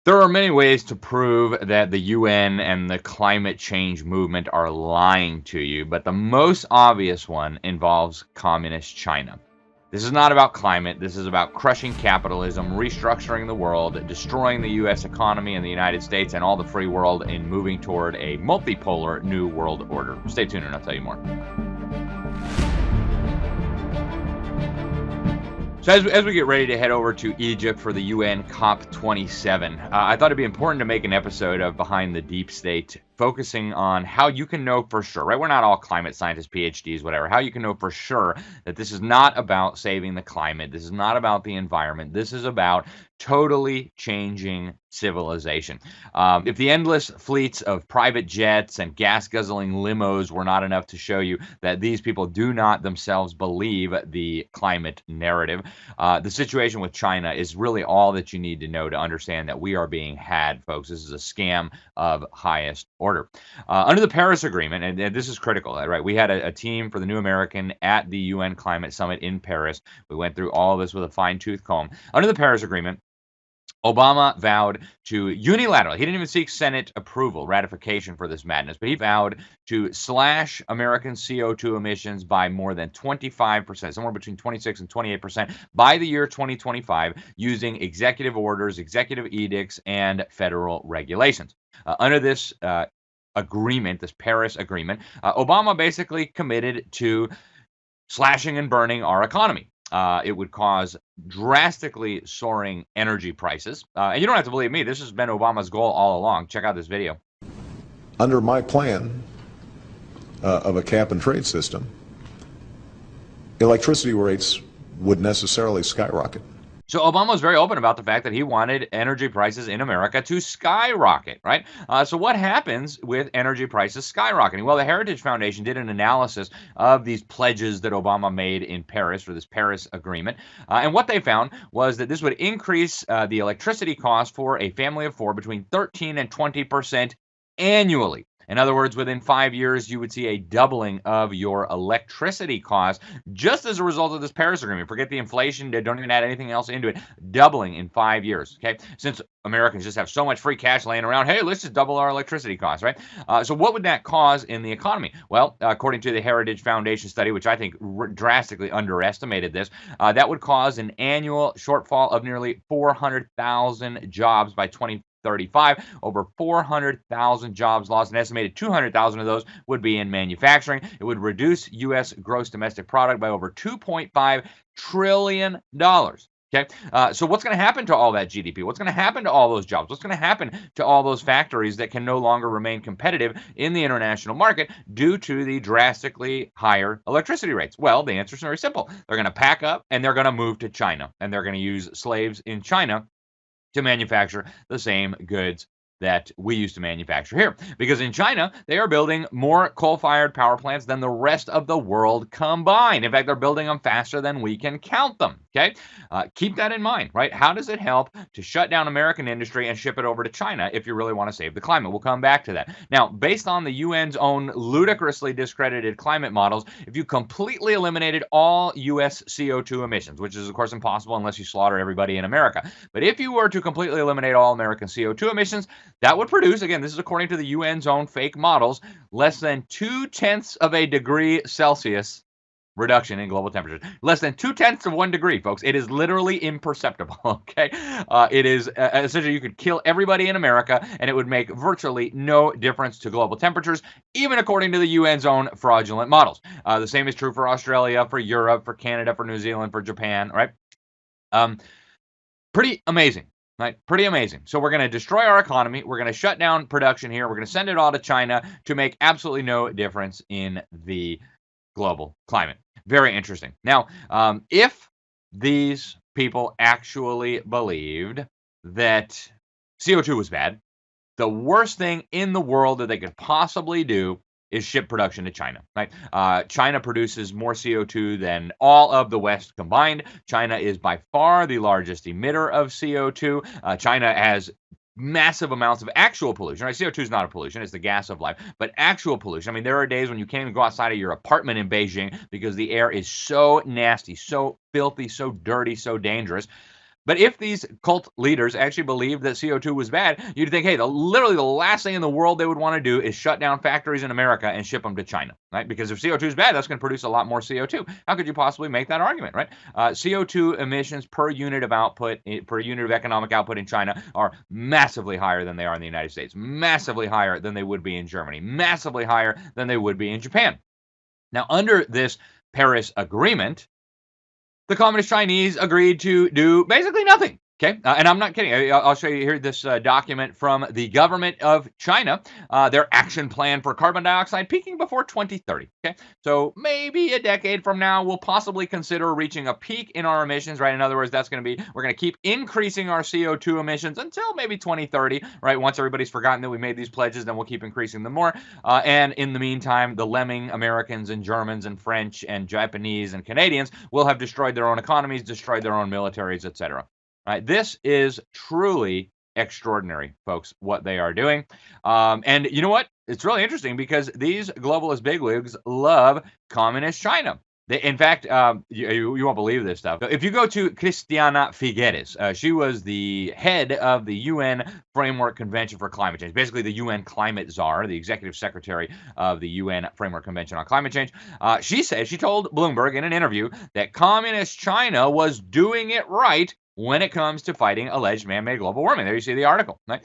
There are many ways to prove that the UN and the climate change movement are lying to you, but the most obvious one involves communist China. This is not about climate. This is about crushing capitalism, restructuring the world, destroying the US economy and the United States and all the free world, and moving toward a multipolar new world order. Stay tuned and I'll tell you more. So as we get ready to head over to Egypt for the UN COP27, I thought it'd be important to make an episode of Behind the Deep State, focusing on how you can know for sure, right? We're not all climate scientists, PhDs, whatever. How you can know for sure that this is not about saving the climate. This is not about the environment. This is about totally changing civilization. If the endless fleets of private jets and gas guzzling limos were not enough to show you that these people do not themselves believe the climate narrative, the situation with China is really all that you need to know to understand that we are being had, folks. This is a scam of highest order. Under the Paris Agreement, and this is critical, right? We had a team for the New American at the UN Climate Summit in Paris. We went through all of this with a fine-tooth comb. Under the Paris Agreement, Obama vowed to unilaterally, he didn't even seek Senate approval, ratification for this madness, but he vowed to slash American CO2 emissions by more than 25%, somewhere between 26 and 28% by the year 2025, using executive orders, executive edicts, and federal regulations. Under this agreement, this Paris Agreement, Obama basically committed to slashing and burning our economy. It would cause drastically soaring energy prices. And you don't have to believe me. This has been Obama's goal all along. Check out this video. Under my plan of a cap and trade system, electricity rates would necessarily skyrocket. So Obama was very open about the fact that he wanted energy prices in America to skyrocket, right? So what happens with energy prices skyrocketing? Well, the Heritage Foundation did an analysis of these pledges that Obama made in Paris for this Paris Agreement. And what they found was that this would increase the electricity cost for a family of four between 13 and 20% annually. In other words, within 5 years, you would see a doubling of your electricity costs just as a result of this Paris Agreement. Forget the inflation, don't even add anything else into it. Doubling in 5 years, okay? Since Americans just have so much free cash laying around, hey, let's just double our electricity costs, right? So what would that cause in the economy? Well, according to the Heritage Foundation study, which I think drastically underestimated this, that would cause an annual shortfall of nearly 400,000 jobs by 2035, over 400,000 jobs lost. An estimated 200,000 of those would be in manufacturing. It would reduce U.S. gross domestic product by over $2.5 trillion. Okay, so what's going to happen to all that GDP? What's going to happen to all those jobs? What's going to happen to all those factories that can no longer remain competitive in the international market due to the drastically higher electricity rates? Well, the answer is very simple. They're going to pack up and they're going to move to China, and they're going to use slaves in China to manufacture the same goods that we used to manufacture here. Because in China, they are building more coal-fired power plants than the rest of the world combined. In fact, they're building them faster than we can count them, okay? Keep that in mind, right? How does it help to shut down American industry and ship it over to China if you really want to save the climate? We'll come back to that. Now, based on the UN's own ludicrously discredited climate models, if you completely eliminated all U.S. CO2 emissions, which is, of course, impossible unless you slaughter everybody in America, but if you were to completely eliminate all American CO2 emissions, that would produce, again, this is according to the UN's own fake models, less than 0.2 of a degree Celsius reduction in global temperatures. Less than 0.2 of 1 degree, folks. It is literally imperceptible, okay? It is essentially you could kill everybody in America and it would make virtually no difference to global temperatures, even according to the UN's own fraudulent models. The same is true for Australia, for Europe, for Canada, for New Zealand, for Japan, right? Pretty amazing. Right? Pretty amazing. So we're going to destroy our economy. We're going to shut down production here. We're going to send it all to China to make absolutely no difference in the global climate. Very interesting. Now, if these people actually believed that CO2 was bad, the worst thing in the world that they could possibly do is ship production to China, right? China produces more CO2 than all of the West combined. China is by far the largest emitter of CO2. China has massive amounts of actual pollution, right? CO2 is not a pollution, it's the gas of life, but actual pollution. I mean, there are days when you can't even go outside of your apartment in Beijing because the air is so nasty, so filthy, so dirty, so dangerous. But if these cult leaders actually believed that CO2 was bad, you'd think, hey, literally the last thing in the world they would want to do is shut down factories in America and ship them to China, right? Because if CO2 is bad, that's going to produce a lot more CO2. How could you possibly make that argument, right? CO2 emissions per unit of output, per unit of economic output in China are massively higher than they are in the United States, massively higher than they would be in Germany, massively higher than they would be in Japan. Now, under this Paris Agreement, the Communist Chinese agreed to do basically nothing. Okay, and I'm not kidding. I'll show you here this document from the government of China, their action plan for carbon dioxide peaking before 2030. Okay, so maybe a decade from now, we'll possibly consider reaching a peak in our emissions, right? In other words, that's going to be, we're going to keep increasing our CO2 emissions until maybe 2030, right? Once everybody's forgotten that we made these pledges, then we'll keep increasing them more. And in the meantime, the lemming Americans and Germans and French and Japanese and Canadians will have destroyed their own economies, destroyed their own militaries, etc. Right? This is truly extraordinary, folks, what they are doing. And you know what? It's really interesting because these globalist bigwigs love communist China. In fact, you won't believe this stuff. If you go to Christiana Figueres, she was the head of the UN Framework Convention for Climate Change, basically the UN Climate Czar, the executive secretary of the UN Framework Convention on Climate Change. She told Bloomberg in an interview that communist China was doing it right when it comes to fighting alleged man-made global warming. There you see the article. Right?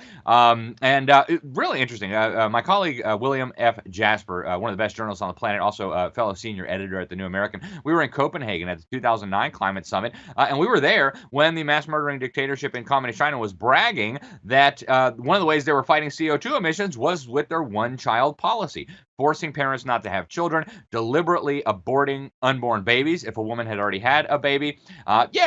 Really interesting. My colleague, William F. Jasper, one of the best journalists on the planet, also a fellow senior editor at the New American, we were in Copenhagen at the 2009 Climate Summit, and we were there when the mass-murdering dictatorship in communist China was bragging that one of the ways they were fighting CO2 emissions was with their one-child policy, forcing parents not to have children, deliberately aborting unborn babies if a woman had already had a baby.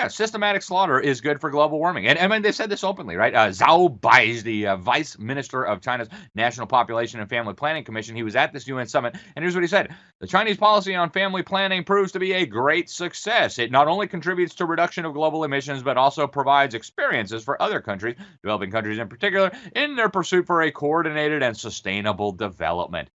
Systematic slaughter is good for global warming. And I mean, they said this openly, right? Zhao Bai, the vice minister of China's National Population and Family Planning Commission, he was at this UN summit, and here's what he said. The Chinese policy on family planning proves to be a great success. It not only contributes to reduction of global emissions, but also provides experiences for other countries, developing countries in particular, in their pursuit for a coordinated and sustainable development.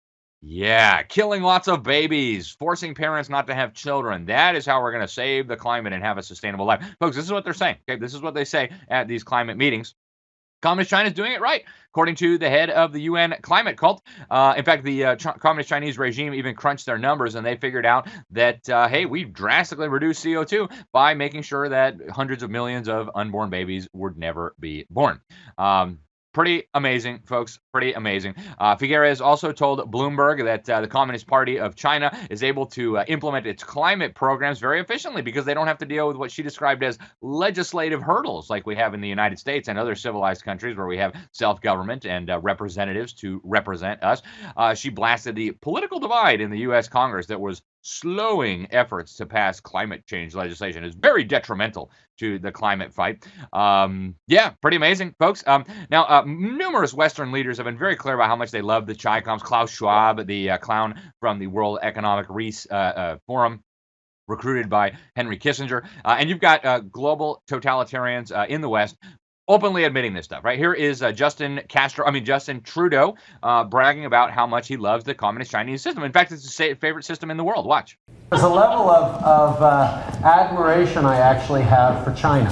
Yeah, killing lots of babies, forcing parents not to have children. That is how we're going to save the climate and have a sustainable life. Folks, this is what they're saying. Okay, this is what they say at these climate meetings. Communist China is doing it right, according to the head of the UN climate cult. In fact, the Communist Chinese regime even crunched their numbers, and they figured out that, hey, we've drastically reduced CO2 by making sure that hundreds of millions of unborn babies would never be born. Pretty amazing, folks. Pretty amazing. Figueres also told Bloomberg that the Communist Party of China is able to implement its climate programs very efficiently because they don't have to deal with what she described as legislative hurdles like we have in the United States and other civilized countries where we have self-government and representatives to represent us. She blasted the political divide in the U.S. Congress that was slowing efforts to pass climate change legislation. Is very detrimental to the climate fight. Pretty amazing, folks. Now, numerous Western leaders have been very clear about how much they love the Chi-Coms. Klaus Schwab, the clown from the World Economic Forum, recruited by Henry Kissinger. And you've got global totalitarians in the West openly admitting this stuff, right? Here is Justin Trudeau bragging about how much he loves the communist Chinese system. In fact, it's his favorite system in the world. Watch. There's a level of admiration I actually have for China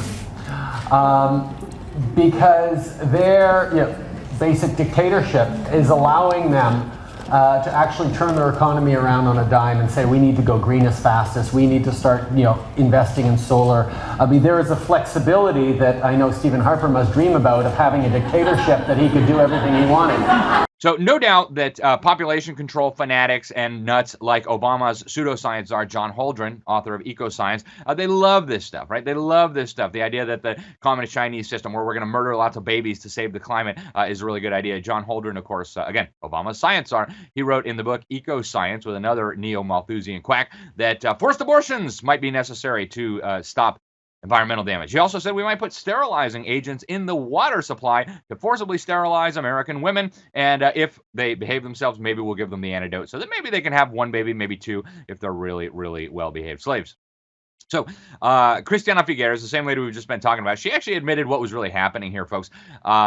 because their basic dictatorship is allowing them to actually turn their economy around on a dime and say we need to go green as fast as we need to start investing in solar. I mean, there is a flexibility that I know Stephen Harper must dream about of having a dictatorship that he could do everything he wanted. So no doubt that population control fanatics and nuts like Obama's pseudoscience czar John Holdren, author of Ecoscience, they love this stuff, right? They love this stuff. The idea that the communist Chinese system where we're going to murder lots of babies to save the climate is a really good idea. John Holdren, of course, again, Obama's science czar, he wrote in the book Ecoscience with another neo-Malthusian quack that forced abortions might be necessary to stop environmental damage. He also said we might put sterilizing agents in the water supply to forcibly sterilize American women, and if they behave themselves, maybe we'll give them the antidote so that maybe they can have one baby, maybe two, if they're really, really well-behaved slaves. So, Christiana Figueres, the same lady we've just been talking about, she actually admitted what was really happening here, folks.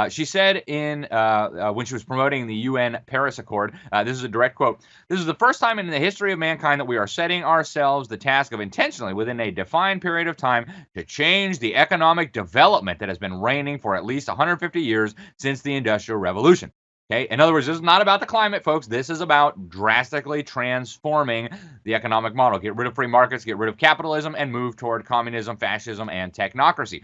She said when she was promoting the UN Paris Accord, this is a direct quote, "This is the first time in the history of mankind that we are setting ourselves the task of intentionally, within a defined period of time, to change the economic development that has been reigning for at least 150 years since the Industrial Revolution." Okay, in other words, this is not about the climate, folks. This is about drastically transforming the economic model. Get rid of free markets, get rid of capitalism, and move toward communism, fascism, and technocracy.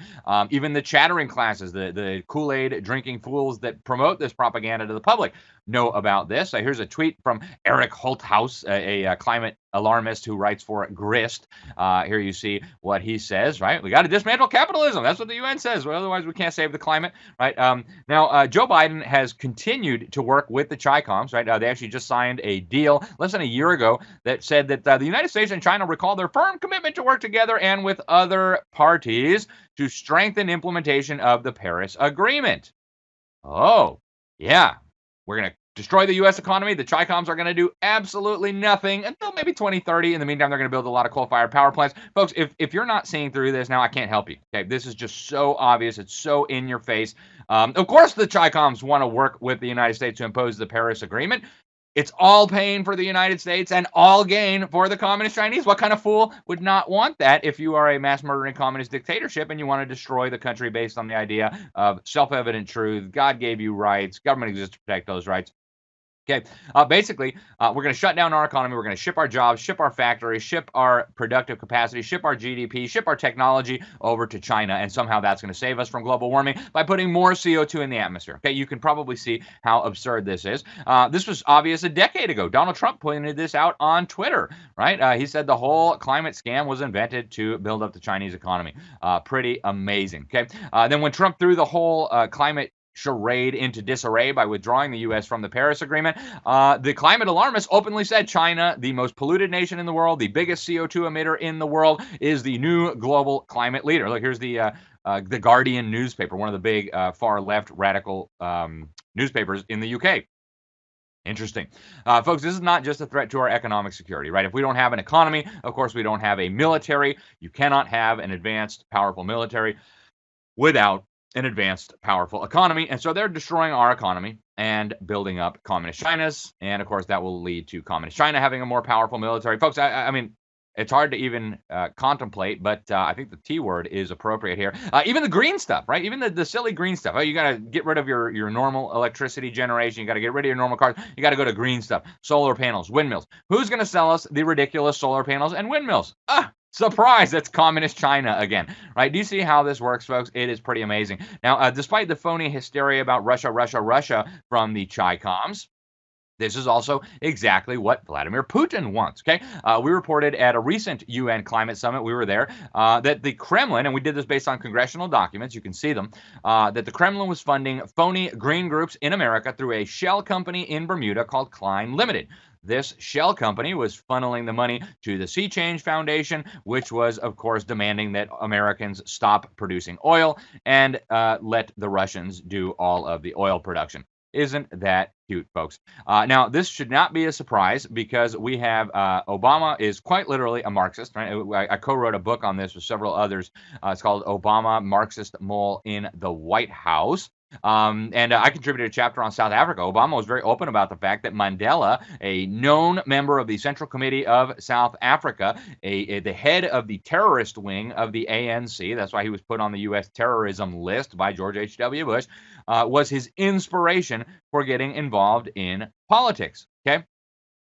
Even the chattering classes, the Kool-Aid drinking fools that promote this propaganda to the public know about this. Here's a tweet from Eric Holthaus, a climate alarmist who writes for Grist. Here you see what he says, right? We got to dismantle capitalism. That's what the UN says. Well, otherwise, we can't save the climate, right? Now, Joe Biden has continued to work with the Chi-Coms, right? They actually just signed a deal less than a year ago that said that the United States and China recall their firm commitment to work together and with other parties to strengthen implementation of the Paris Agreement. Oh, yeah. We're going to destroy the U.S. economy. The Chi-Coms are going to do absolutely nothing until maybe 2030. In the meantime, they're going to build a lot of coal-fired power plants. Folks, if you're not seeing through this now, I can't help you. Okay, this is just so obvious. It's so in your face. Of course, the Chi-Coms want to work with the United States to impose the Paris Agreement. It's all pain for the United States and all gain for the communist Chinese. What kind of fool would not want that if you are a mass murdering communist dictatorship and you want to destroy the country based on the idea of self-evident truth? God gave you rights. Government exists to protect those rights. Okay, basically, we're going to shut down our economy. We're going to ship our jobs, ship our factories, ship our productive capacity, ship our GDP, ship our technology over to China, and somehow that's going to save us from global warming by putting more CO2 in the atmosphere. Okay, you can probably see how absurd this is. This was obvious a decade ago. Donald Trump pointed this out on Twitter, right? He said the whole climate scam was invented to build up the Chinese economy. Pretty amazing. Okay, then when Trump threw the whole climate charade into disarray by withdrawing the U.S. from the Paris Agreement, the climate alarmists openly said China, the most polluted nation in the world, the biggest CO2 emitter in the world, is the new global climate leader. Look, here's the Guardian newspaper, one of the big far-left radical newspapers in the U.K. Interesting. Folks, this is not just a threat to our economic security, right? If we don't have an economy, of course, we don't have a military. You cannot have an advanced, powerful military without an advanced, powerful economy. And so they're destroying our economy and building up communist China's. And of course, that will lead to communist China having a more powerful military. Folks, I mean, it's hard to even contemplate, but I think the T word is appropriate here. Even the green stuff, right? Even the silly green stuff. Oh, you got to get rid of your normal electricity generation. You got to get rid of your normal cars. You got to go to green stuff. Solar panels, windmills. Who's going to sell us the ridiculous solar panels and windmills? Surprise, that's communist China again, right? Do you see how this works, folks? It is pretty amazing. Now, despite the phony hysteria about Russia from the Chi-Coms, this is also exactly what Vladimir Putin wants, okay? We reported at a recent UN climate summit, we were there, that the Kremlin, and we did this based on congressional documents, you can see them, that the Kremlin was funding phony green groups in America through a shell company in Bermuda called Klein Limited. This shell company was funneling the money to the Sea Change Foundation, which was, of course, demanding that Americans stop producing oil and let the Russians do all of the oil production. Isn't that cute, folks? Now, this should not be a surprise because we have Obama is quite literally a Marxist. Right? I co-wrote a book on this with several others. It's called Obama, Marxist Mole in the White House. And I contributed a chapter on South Africa. Obama was very open about the fact that Mandela, a known member of the Central Committee of South Africa, the head of the terrorist wing of the ANC, that's why he was put on the U.S. terrorism list by George H.W. Bush, was his inspiration for getting involved in politics. Okay?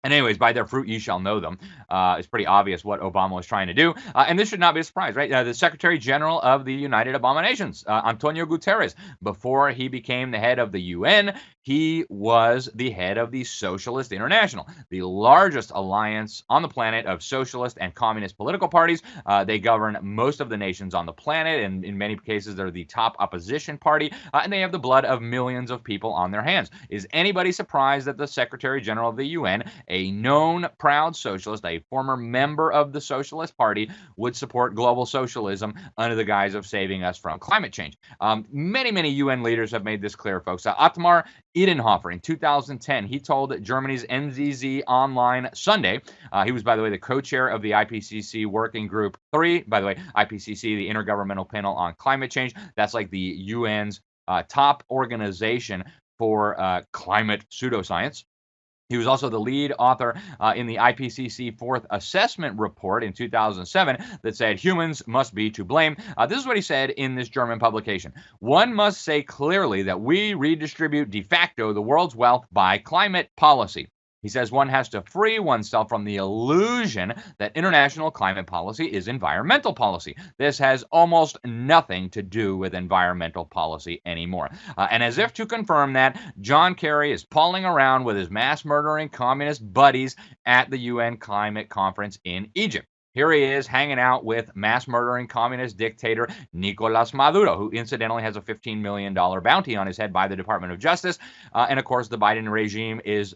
And anyways, by their fruit ye shall know them. It's pretty obvious what Obama was trying to do. And this should not be a surprise, right? The Secretary General of the United Abominations, Antonio Guterres, before he became the head of the UN, he was the head of the Socialist International, the largest alliance on the planet of socialist and communist political parties. They govern most of the nations on the planet, and in many cases, they're the top opposition party, and they have the blood of millions of people on their hands. Is anybody surprised that the Secretary General of the UN, a known proud socialist, a former member of the Socialist Party, would support global socialism under the guise of saving us from climate change. Many UN leaders have made this clear, folks. Otmar Edenhofer in 2010, he told Germany's NZZ Online Sunday, he was, by the way, the co-chair of the IPCC Working Group 3. By the way, IPCC, the Intergovernmental Panel on Climate Change, that's like the UN's top organization for climate pseudoscience. He was also the lead author in the IPCC Fourth Assessment Report in 2007 that said humans must be to blame. This is what he said in this German publication. One must say clearly that we redistribute de facto the world's wealth by climate policy. He says one has to free oneself from the illusion that international climate policy is environmental policy. This has almost nothing to do with environmental policy anymore. And as if to confirm that, John Kerry is palling around with his mass-murdering communist buddies at the UN Climate Conference in Egypt. Here he is hanging out with mass-murdering communist dictator Nicolas Maduro, who incidentally has a $15 million bounty on his head by the Department of Justice. And of course, the Biden regime is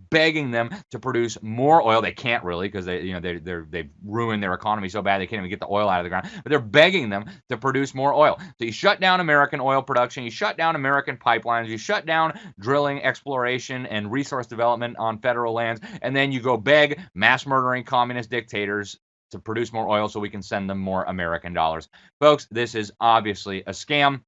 begging them to produce more oil. They can't really, because they've ruined their economy so bad they can't even get the oil out of the ground. But they're begging them to produce more oil. So you shut down American oil production, you shut down American pipelines, you shut down drilling, exploration, and resource development on federal lands, and then you go beg mass-murdering communist dictators to produce more oil so we can send them more American dollars. Folks, this is obviously a scam.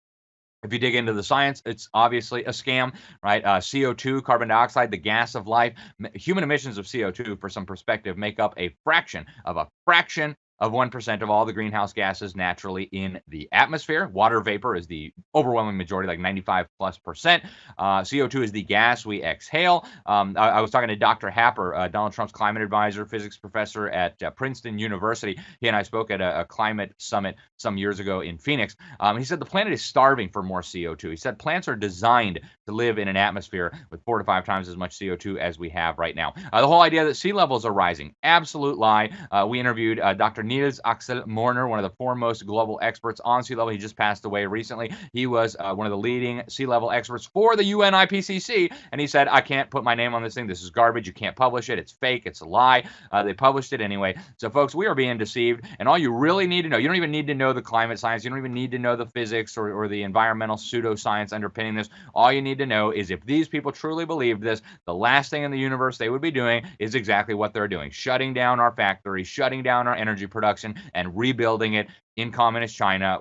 If you dig into the science, it's obviously a scam, right? CO2, carbon dioxide, the gas of life. Human emissions of CO2, for some perspective, make up a fraction of 1% of all the greenhouse gases naturally in the atmosphere. Water vapor is the overwhelming majority, like 95+%. CO2 is the gas we exhale. I was talking to Dr. Happer, Donald Trump's climate advisor, physics professor at Princeton University. He and I spoke at a climate summit some years ago in Phoenix. He said the planet is starving for more CO2. He said plants are designed to live in an atmosphere with 4 to 5 times as much CO2 as we have right now. The whole idea that sea levels are rising, absolute lie. We interviewed Dr. Niels Axel Morner, one of the foremost global experts on sea level. He just passed away recently. He was one of the leading sea level experts for the UN IPCC, and he said, I can't put my name on this thing. This is garbage. You can't publish it. It's fake. It's a lie. They published it anyway. So, folks, we are being deceived, and all you really need to know, you don't even need to know the climate science. You don't even need to know the physics or the environmental pseudoscience underpinning this. All you need to know is if these people truly believed this, the last thing in the universe they would be doing is exactly what they're doing, shutting down our factories, shutting down our energy production, and rebuilding it in communist China,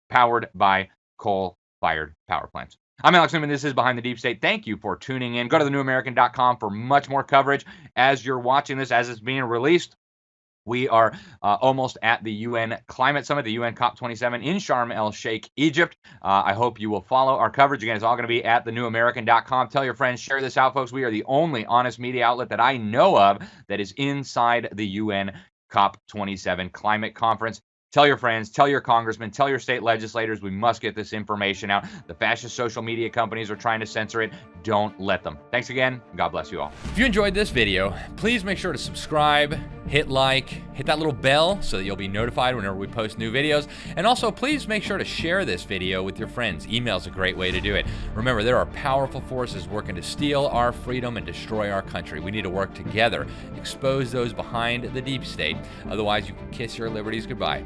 powered by coal-fired power plants. I'm Alex Newman. This is Behind the Deep State. Thank you for tuning in. Go to thenewamerican.com for much more coverage as you're watching this, as it's being released. We are almost at the UN Climate Summit, the UN COP27 in Sharm El Sheik, Egypt. I hope you will follow our coverage. Again, it's all going to be at thenewamerican.com. Tell your friends, share this out, folks. We are the only honest media outlet that I know of that is inside the UN COP27 climate conference. Tell your friends, tell your congressmen, tell your state legislators. We must get this information out. The fascist social media companies are trying to censor it. Don't let them. Thanks again. God bless you all. If you enjoyed this video, please make sure to subscribe, hit like, hit that little bell so that you'll be notified whenever we post new videos. And also, please make sure to share this video with your friends. Email's a great way to do it. Remember, there are powerful forces working to steal our freedom and destroy our country. We need to work together, expose those behind the deep state. Otherwise, you can kiss your liberties goodbye.